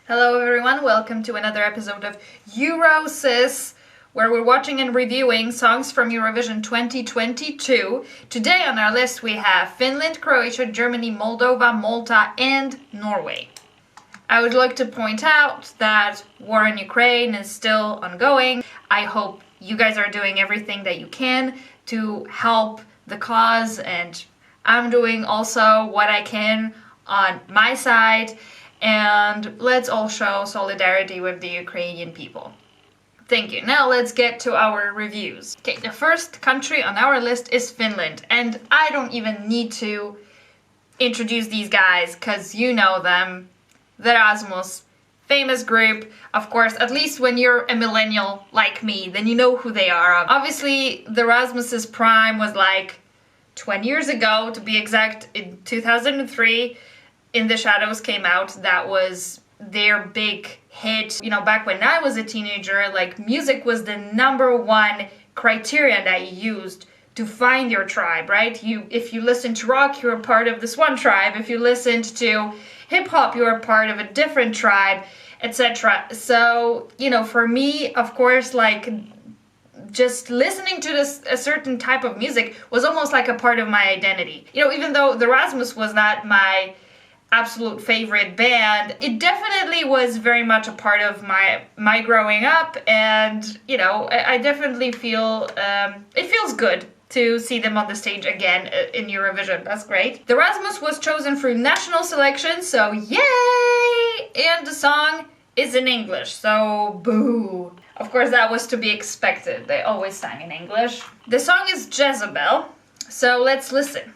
Hello everyone, welcome to another episode of Eurosis, where we're watching and reviewing songs from Eurovision 2022. Today on our list we have Finland, Croatia, Germany, Moldova, Malta and Norway. I would like to point out that war in Ukraine is still ongoing. I hope you guys are doing everything that you can to help the cause, and I'm doing also what I can on my side. And let's all show solidarity with the Ukrainian people. Thank you. Now let's get to our reviews. Okay, the first country on our list is Finland, and I don't even need to introduce these guys because you know them. The Rasmus, famous group, of course, at least when you're a millennial like me, then you know who they are. Obviously, the Rasmus's prime was like 20 years ago, to be exact, in 2003. In the Shadows came out. That was their big hit. You know, back when I was a teenager, like, music was the number one criterion that you used to find your tribe, right? If you listened to rock, you were part of this one tribe. If you listened to hip hop, you were part of a different tribe, etc. So, you know, for me, of course, like, just listening to a certain type of music was almost like a part of my identity. You know, even though the Rasmus was not my absolute favorite band, it definitely was very much a part of my growing up, and you know, I definitely feel it feels good to see them on the stage again in Eurovision. That's great. The Rasmus was chosen through national selection, so yay! And the song is in English, so boo. Of course, that was to be expected. They always sang in English. The song is Jezebel, so let's listen.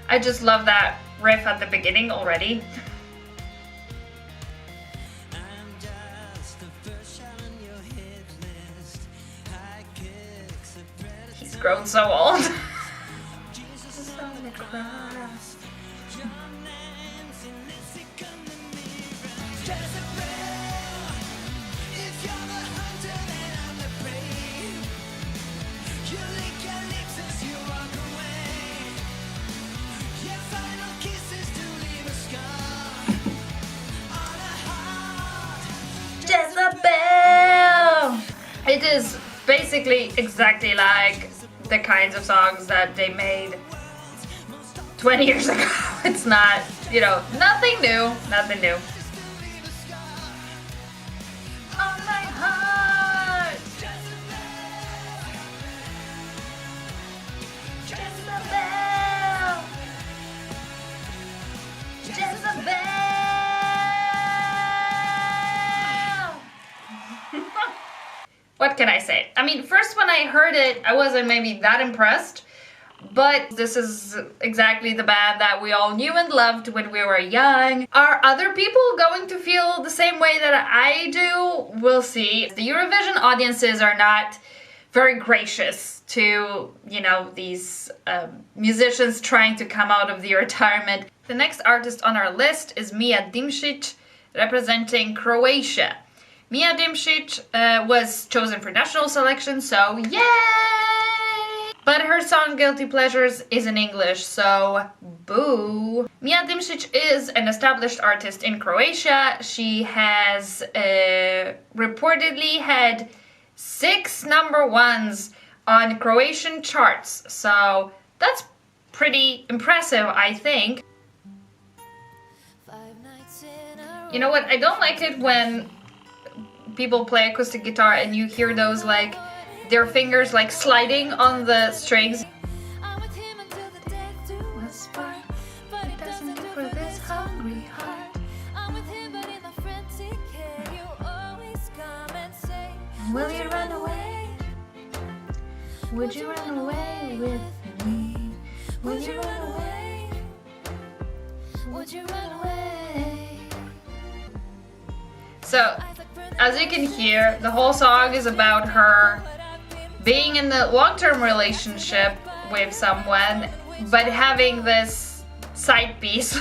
I just love that riff at the beginning already. He's grown so old. Jezebel! It is basically exactly like the kinds of songs that they made 20 years ago. It's not, you know, nothing new, nothing new. On my heart! Jezebel! Jezebel! What can I say? I mean, first when I heard it, I wasn't maybe that impressed, but this is exactly the band that we all knew and loved when we were young. Are other people going to feel the same way that I do? We'll see. The Eurovision audiences are not very gracious to, you know, these musicians trying to come out of the retirement. The next artist on our list is Mia Dimšić, representing Croatia. Mia Dimšić was chosen for national selection, so yay! But her song Guilty Pleasures is in English, so boo. Mia Dimšić is an established artist in Croatia. She has reportedly had 6 number ones on Croatian charts, so that's pretty impressive, I think. You know what, I don't like it when people play acoustic guitar and you hear those, like, their fingers like sliding on the strings. Will you run away? Would you run away with me? Would you run away? Would you run away? So, as you can hear, the whole song is about her being in a long-term relationship with someone, but having this side piece.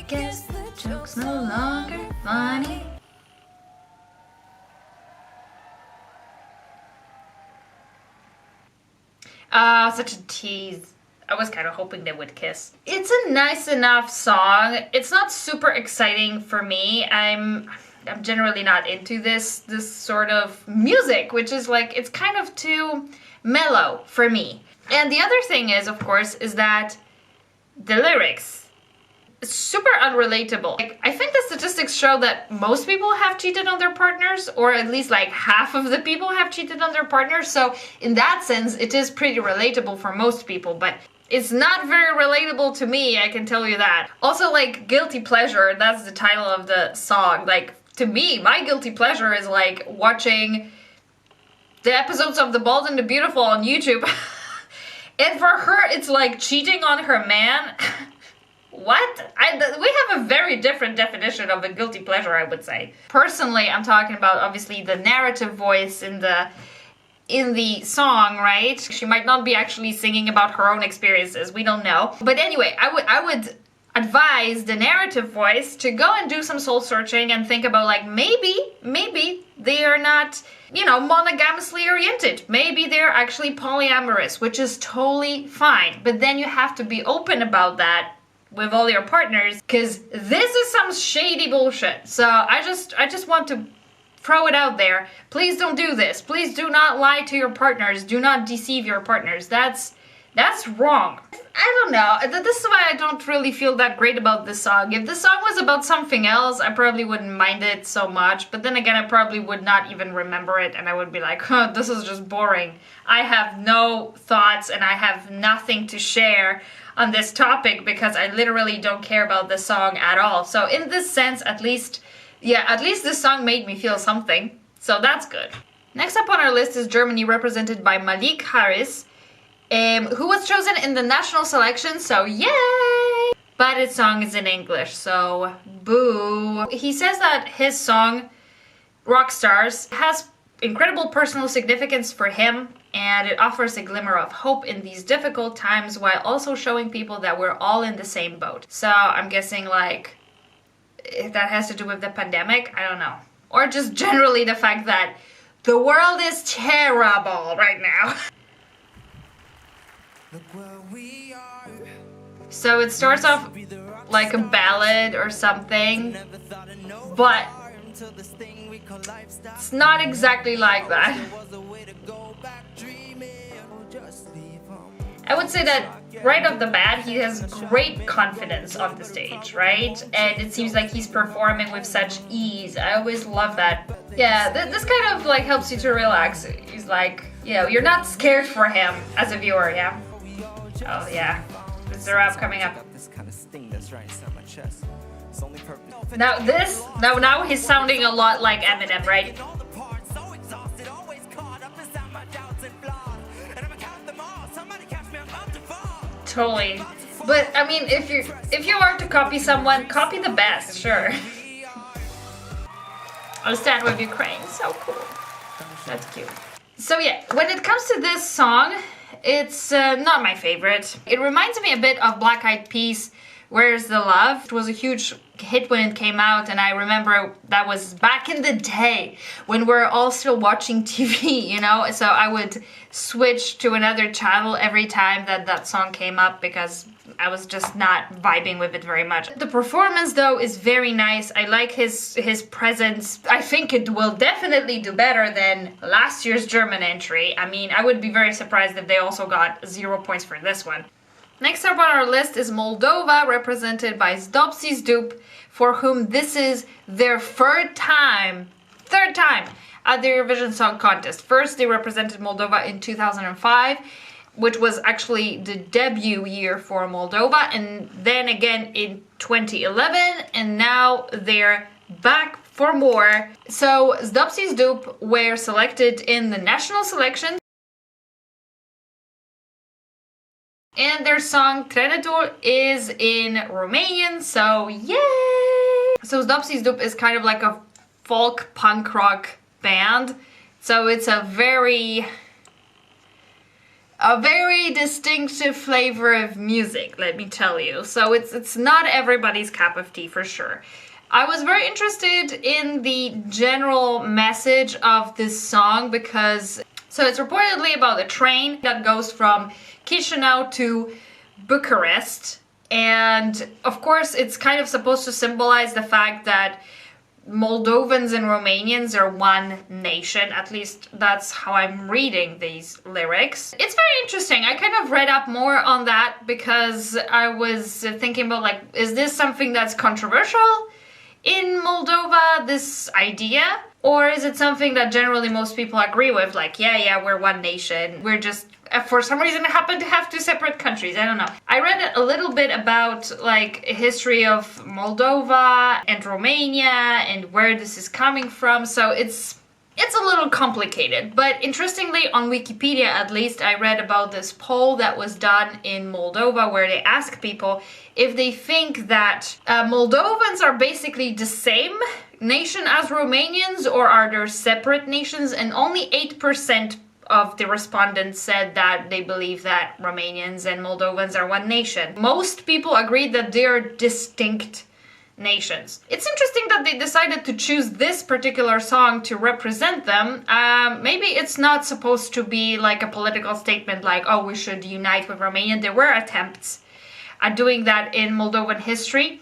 Guess the joke's no longer funny. Such a tease. I was kind of hoping they would kiss. It's a nice enough song. It's not super exciting for me. I'm generally not into this sort of music, which is like, it's kind of too mellow for me. And the other thing is, of course, is that the lyrics, super unrelatable. Like, I think the statistics show that most people have cheated on their partners, or at least like half of the people have cheated on their partners. So in that sense, it is pretty relatable for most people, but it's not very relatable to me, I can tell you that. Also, like, guilty pleasure, that's the title of the song. Like, to me, my guilty pleasure is like watching the episodes of The Bald and the Beautiful on YouTube. And for her, it's like cheating on her man. What? We have a very different definition of a guilty pleasure, I would say. Personally, I'm talking about obviously the narrative voice in the song, right? She might not be actually singing about her own experiences. We don't know. But anyway, I would advise the narrative voice to go and do some soul searching and think about, like, maybe they are not, you know, monogamously oriented. Maybe they're actually polyamorous, which is totally fine. But then you have to be open about that with all your partners, because this is some shady bullshit. So I just want to throw it out there. Please don't do this. Please do not lie to your partners. Do not deceive your partners. That's wrong. I don't know. This is why I don't really feel that great about this song. If this song was about something else, I probably wouldn't mind it so much. But then again, I probably would not even remember it, and I would be like, huh, this is just boring. I have no thoughts and I have nothing to share on this topic because I literally don't care about this song at all. So in this sense, at least this song made me feel something. So that's good. Next up on our list is Germany, represented by Malik Harris, who was chosen in the national selection, so yay! But his song is in English, so boo. He says that his song, Rockstars, has incredible personal significance for him, and it offers a glimmer of hope in these difficult times while also showing people that we're all in the same boat. So I'm guessing, like, if that has to do with the pandemic, I don't know. Or just generally the fact that the world is terrible right now. So it starts off like a ballad or something, but it's not exactly like that. I would say that right off the bat, he has great confidence on the stage, right? And it seems like he's performing with such ease. I always love that. Yeah, this kind of like helps you to relax. He's like, you know, you're not scared for him as a viewer, yeah? Oh yeah, it's the rap coming up. Now he's sounding a lot like Eminem, right? Totally. But I mean, if you are to copy someone, copy the best, sure. I'll stand with Ukraine. So cool. That's cute. So yeah, when it comes to this song, it's not my favorite. It reminds me a bit of Black Eyed Peas, Where's the Love? It was a huge hit when it came out, and I remember that was back in the day when we're all still watching TV, you know? So I would switch to another channel every time that song came up because I was just not vibing with it very much. The performance, though, is very nice. I like his presence. I think it will definitely do better than last year's German entry. I mean, I would be very surprised if they also got 0 points for this one. Next up on our list is Moldova, represented by Zdopsy Zdup, for whom this is their third time at the Eurovision Song Contest. First, they represented Moldova in 2005, which was actually the debut year for Moldova, and then again in 2011, and now they're back for more. So Zdopsy Zdup were selected in the national selection, and their song Trenetul is in Romanian, so yay! So Zdopsy Zdup is kind of like a folk punk rock band, so it's a very distinctive flavor of music, let me tell you. So it's not everybody's cup of tea for sure. I was very interested in the general message of this song because So it's reportedly about a train that goes from Chisinau to Bucharest. And of course, it's kind of supposed to symbolize the fact that Moldovans and Romanians are one nation. At least that's how I'm reading these lyrics. It's very interesting. I kind of read up more on that because I was thinking about, like, is this something that's controversial in Moldova, this idea? Or is it something that generally most people agree with? Like, yeah, we're one nation. We're just, for some reason, happen to have two separate countries. I don't know. I read a little bit about, like, history of Moldova and Romania and where this is coming from. So it's a little complicated. But interestingly, on Wikipedia at least, I read about this poll that was done in Moldova where they asked people if they think that Moldovans are basically the same nation as Romanians or are there separate nations, and only 8% of the respondents said that they believe that Romanians and Moldovans are one nation. Most people agreed that they are distinct nations. It's interesting that they decided to choose this particular song to represent them. Maybe it's not supposed to be like a political statement like, oh, we should unite with Romania. There were attempts at doing that in Moldovan history.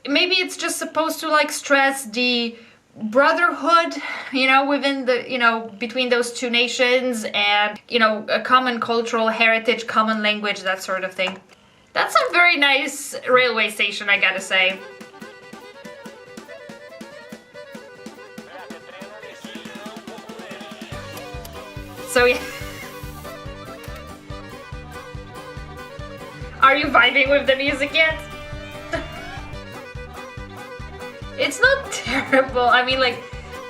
Maybe it's just supposed to, like, stress the brotherhood, within the, between those two nations, and, a common cultural heritage, common language, that sort of thing. That's a very nice railway station, I gotta say. So yeah. Are you vibing with the music yet? It's not terrible. I mean, like,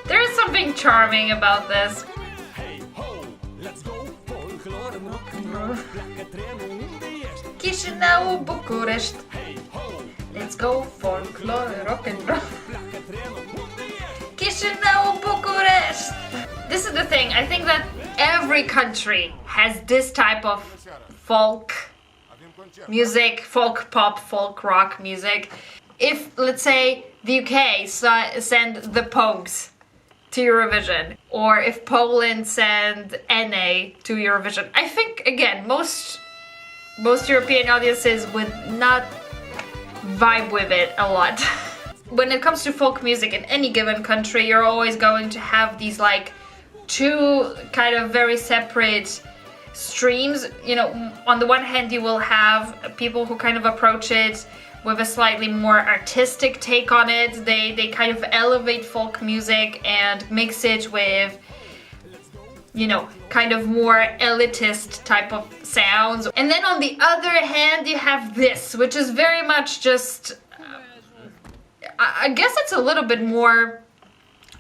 there is something charming about this. Chisinau, Bucharest. Let's go folklore, rock and roll. Chisinau, Bucharest. This is the thing. I think that every country has this type of folk music, folk pop, folk rock music. If, let's say, the UK send the Pogues to Eurovision, or if Poland send NA to Eurovision, I think, again, most European audiences would not vibe with it a lot. When it comes to folk music in any given country, you're always going to have these, like, two kind of very separate streams. On the one hand, you will have people who kind of approach it with a slightly more artistic take on it. They kind of elevate folk music and mix it with, kind of more elitist type of sounds. And then on the other hand, you have this, which is very much just, I guess it's a little bit more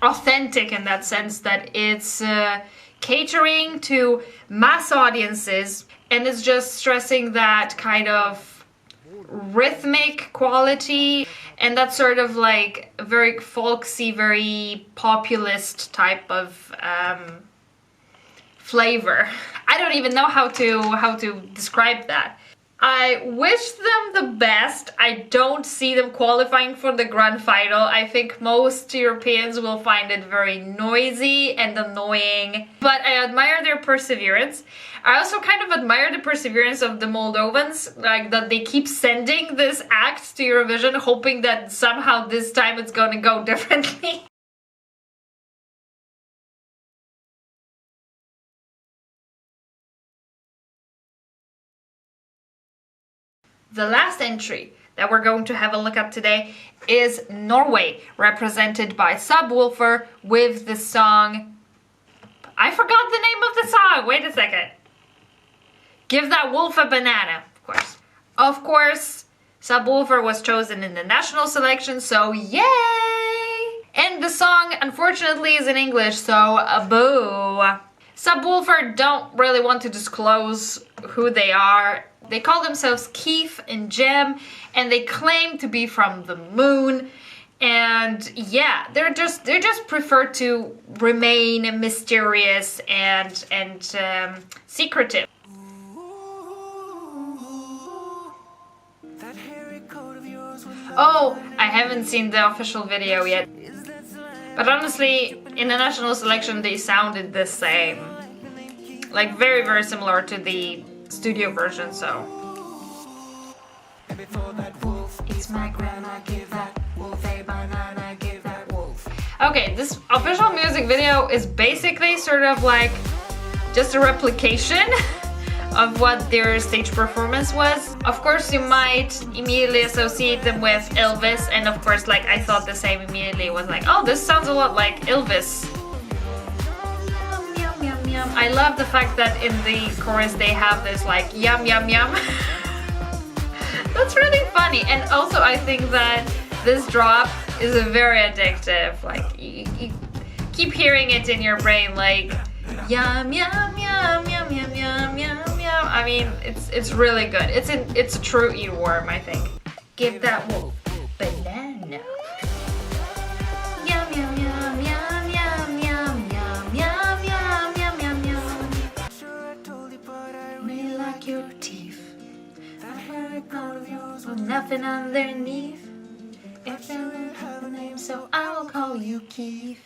authentic in that sense that it's catering to mass audiences, and it's just stressing that kind of rhythmic quality and that sort of, like, very folksy, very populist type of flavor. I don't even know how to describe that. I wish them the best. I don't see them qualifying for the grand final. I think most Europeans will find it very noisy and annoying, but I admire their perseverance. I also kind of admire the perseverance of the Moldovans, like that they keep sending this act to Eurovision, hoping that somehow this time it's gonna go differently. The last entry that we're going to have a look at today is Norway, represented by Subwoofer with the song... I forgot the name of the song! Wait a second. Give That Wolf a Banana, of course. Of course, Subwoofer was chosen in the national selection, so yay! And the song, unfortunately, is in English, so boo. Subwoofer don't really want to disclose who they are. They call themselves Keith and Jem, and they claim to be from the moon. And yeah, they're just prefer to remain mysterious and secretive. Oh, I haven't seen the official video yet. But honestly, in the national selection, they sounded the same. Like very, very similar to the studio version, so. It's my grandma, give that wolf a banana, give that wolf. Okay, this official music video is basically sort of like just a replication of what their stage performance was. Of course, you might immediately associate them with Elvis, and of course, like I thought the same immediately, was like, oh, this sounds a lot like Elvis. Yum, yum, yum. I love the fact that in the chorus they have this like yum yum yum. That's really funny, and also I think that this drop is a very addictive. Like you keep hearing it in your brain, like yum yum yum yum yum yum yum yum. I mean, it's really good. It's a true earworm, I think. Give that wolf banana. Yum yum yum yum yum yum yum yum yum yum yum yum. Me like your teeth. I heard all of yours with nothing underneath. If you don't have a name, so I will call you Keith.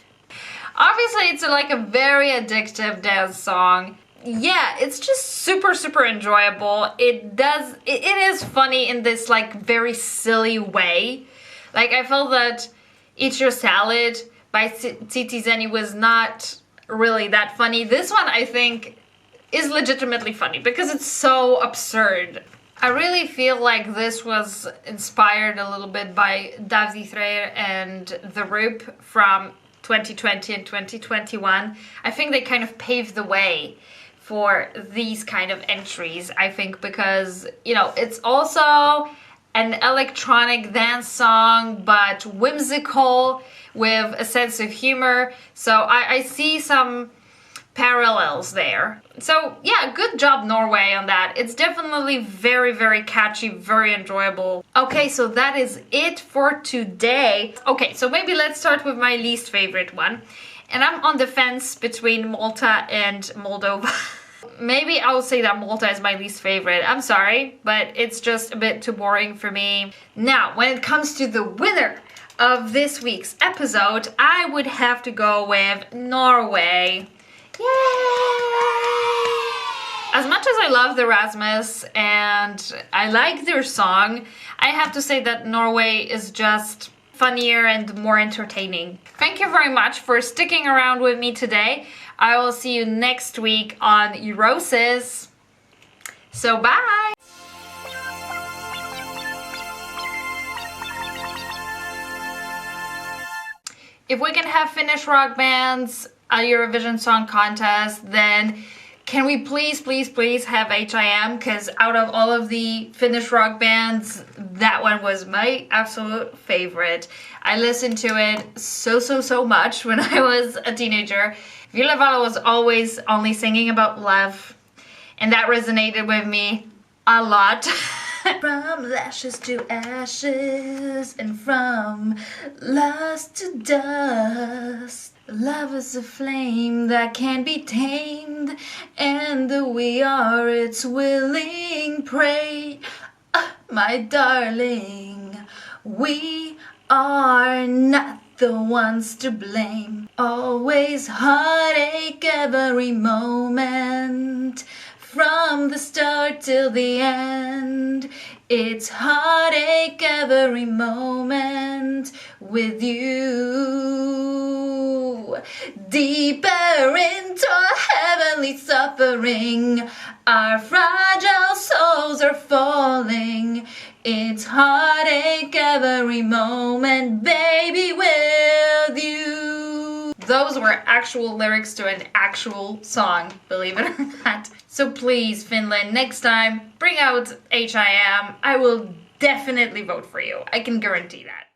Obviously, it's like a very addictive dance song. Yeah, it's just super, super enjoyable. It is funny in this like very silly way. Like I felt that Eat Your Salad by Titi Zeni was not really that funny. This one I think is legitimately funny because it's so absurd. I really feel like this was inspired a little bit by Davy Threyer and The Roop from 2020 and 2021. I think they kind of paved the way for these kind of entries, I think, because, you know, it's also an electronic dance song, but whimsical with a sense of humor. So I see some parallels there. So yeah, good job Norway on that. It's definitely very, very catchy, very enjoyable. Okay, so that is it for today. Okay, so maybe let's start with my least favorite one. And I'm on the fence between Malta and Moldova. Maybe I'll say that Malta is my least favorite. I'm sorry, but it's just a bit too boring for me. Now, when it comes to the winner of this week's episode, I would have to go with Norway. Yay! As much as I love the Rasmus and I like their song, I have to say that Norway is just funnier and more entertaining. Thank you very much for sticking around with me today. I will see you next week on Eurosis. So bye! If we can have Finnish rock bands at Eurovision Song Contest, then can we please, please, please have HIM? Because out of all of the Finnish rock bands, that one was my absolute favorite. I listened to it so much when I was a teenager. Ville Valo was always only singing about love, and that resonated with me a lot. From lashes to ashes, and from lust to dust. Love is a flame that can't be tamed, and we are its willing prey. My darling, we are not the ones to blame. Always heartache every moment, from the start till the end. It's heartache every moment with you. Deeper into heavenly suffering, our fragile souls are falling. It's heartache every moment, baby, with you. Those were actual lyrics to an actual song, believe it or not. So please, Finland, next time, bring out HIM. I will definitely vote for you. I can guarantee that.